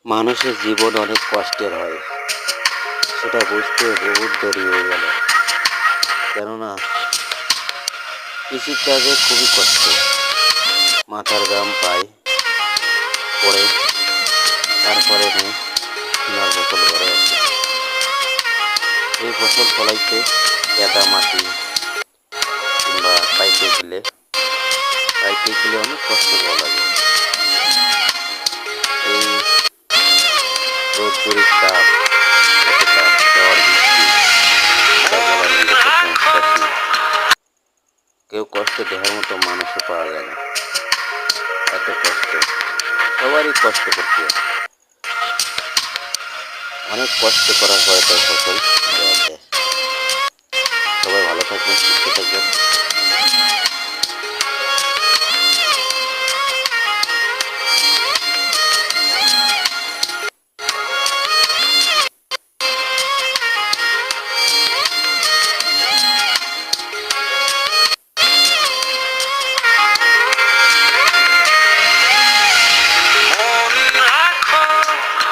মানুষের জীবন অনেক কষ্টের হয়, সেটা বুঝতে বহুত দেরি হয়ে গেল। কেননা কৃষিকাজে খুবই কষ্ট, মাথার ঘাম পায় পড়ে, তারপরে সোনার ফসল ঘরে আসে। এই ফসল ফলাইতে কেদা মাটি কিংবা পাইতে গেলে অনেক কষ্ট করা লাগে। এই রোদ্দুরের তাপ, কতটা ঝড় বৃষ্টি, এটা বলার মতো কোনো শেষ নেই। কেউ কষ্ট দেখার মতো মানুষও পাওয়া যায় না। এত কষ্ট, সবারই কষ্ট করতে হয়। অনেক কষ্ট করার পরে তার ফসল দেওয়া যায়। সবাই ভালো থাকবেন, সুস্থ থাকবেন।